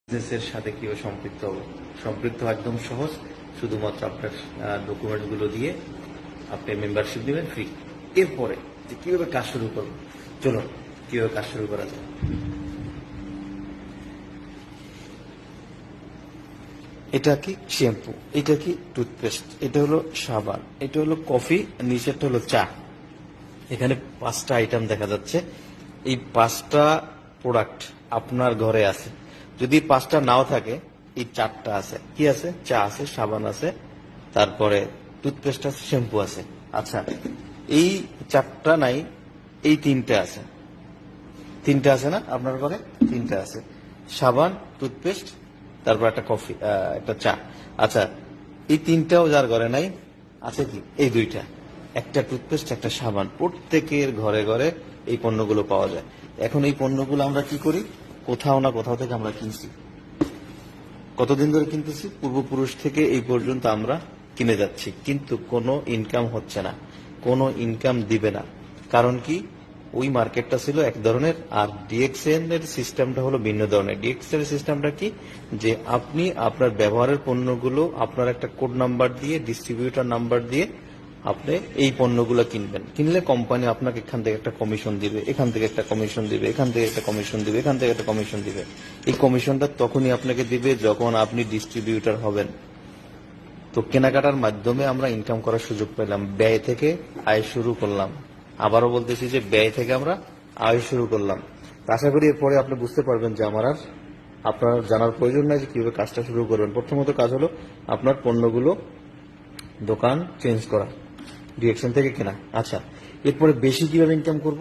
বিজনেসের সাথে কিভাবে সম্পৃক্ত হবো। সম্পৃক্ত হওয়া একদম সহজ, শুধুমাত্র আপনার ডকুমেন্টগুলো দিয়ে আপনি মেম্বারশিপ নেবেন ফ্রি। এরপরে যে কিভাবে কাজ শুরু করবো, চলুন কিভাবে কাজ শুরু করা যায়। এটা কি শ্যাম্পু, এটা কি টুথপেস্ট, এটা হলো সাবান, এটা হলো কফি, নিচেরটা হলো চা। এখানে 5টা আইটেম দেখা যাচ্ছে। এই 5টা প্রোডাক্ট আপনার ঘরে আছে। যদি 5টা নাও থাকে, এই 4টা আছে। কি আছে? চা আছে, সাবান আছে, তারপরে টুথপেস্ট আছে, শ্যাম্পু আছে। আচ্ছা, এই 4টা নাই, এই 3টে আছে। 3টে আছে না আপনার ঘরে? 3টে আছে, সাবান, টুথপেস্ট, তারপর একটা কফি, একটা চা। আচ্ছা, এই 3টাও যার ঘরে নাই, আছে কি? এই 2টা, একটা টুথপেস্ট, একটা সাবান। প্রত্যেকের ঘরে ঘরে এই পণ্যগুলো পাওয়া যায়। এখন এই পণ্যগুলো আমরা কি করি? কোথাও না কোথাও থেকে আমরা কিনছি। কতদিন ধরে কিনতেছি? পূর্বপুরুষ থেকে এই পর্যন্ত আমরা কিনে যাচ্ছি, কিন্তু কোনো ইনকাম হচ্ছে না, কোনো ইনকাম দিবে না। কারণ কি? ওই মার্কেটটা ছিল এক ধরনের, আর ডিএক্সএন এর সিস্টেমটা হলো ভিন্ন ধরনের। ডিএক্সএন এর সিস্টেমটা কি? যে আপনি আপনার ব্যবহারের পণ্যগুলো আপনার একটা কোড নাম্বার দিয়ে, ডিস্ট্রিবিউটর নাম্বার দিয়ে আপনি এই পণ্যগুলো কিনবেন। কিনলে কোম্পানি আপনাকে এখান থেকে একটা কমিশন দিবে, এখান থেকে একটা কমিশন দিবে, এখান থেকে একটা কমিশন দিবে, এখান থেকে একটা কমিশন দিবে। এই কমিশনটা তখনই আপনাকে দিবে যখন আপনি ডিস্ট্রিবিউটর হবেন। তো কেনাকাটার মাধ্যমে আমরা ইনকাম করার সুযোগ পেলাম, ব্যয় থেকে আয় শুরু করলাম। আবারও বলতেছি যে ব্যয় থেকে আমরা আয় শুরু করলাম। আশা করি এরপরে আপনি বুঝতে পারবেন যে আপনার জানার প্রয়োজন নাই যে কিভাবে কাজটা শুরু করবেন। প্রথমত কাজ হলো আপনার পণ্যগুলো দোকান চেঞ্জ করা, ডিরেকশন থেকে কেনা। আচ্ছা, এরপরে বেশি কিভাবে ইনকাম করব?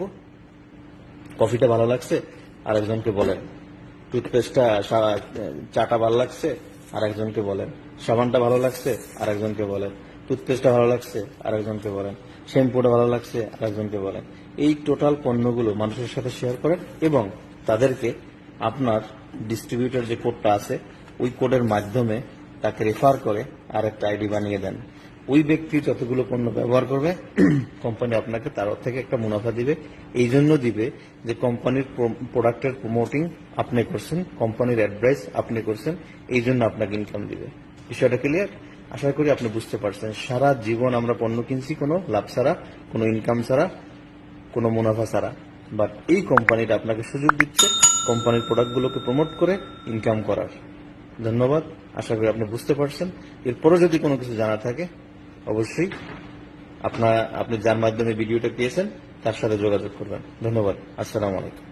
কফিটা ভালো লাগছে, আরেকজনকে বলেন। টুথপেস্টটা, চাটা ভালো লাগছে, আরেকজনকে বলেন। সাবানটা ভালো লাগছে, আরেকজনকে বলেন। টুথপেস্টটা ভালো লাগছে, আরেকজনকে বলেন। শ্যাম্পুটা ভালো লাগছে, আরেকজনকে বলেন। এই টোটাল পণ্যগুলো মানুষের সাথে শেয়ার করেন এবং তাদেরকে আপনার ডিস্ট্রিবিউটর যে কোডটা আছে, ওই কোডের মাধ্যমে তাকে রেফার করে আরেকটা আইডি বানিয়ে দেন। ওই ব্যক্তি যতগুলো পণ্য ব্যবহার করবে, কোম্পানি আপনাকে তার থেকে একটা মুনাফা দিবে। এই জন্য দিবে যে কোম্পানির প্রোডাক্টের প্রমোটিং আপনি করছেন, কোম্পানির অ্যাডভাইস আপনি করছেন, এই জন্য আপনাকে ইনকাম দিবে। বিষয়টা ক্লিয়ার? আশা করি আপনি বুঝতে পারছেন। সারা জীবন আমরা পণ্য কিনছি কোনো লাভ ছাড়া, কোনো ইনকাম ছাড়া, কোনো মুনাফা ছাড়া। বাট এই কোম্পানিটা আপনাকে সুযোগ দিচ্ছে কোম্পানির প্রোডাক্টগুলোকে প্রমোট করে ইনকাম করার। ধন্যবাদ, আশা করি আপনি বুঝতে পারছেন। এরপরে যদি কোনো কিছু জানা থাকে, অবশ্যই আপনি যার মাধ্যমে ভিডিওটা পেয়েছেন তার সাথে যোগাযোগ করবেন। ধন্যবাদ, আসসালামু আলাইকুম।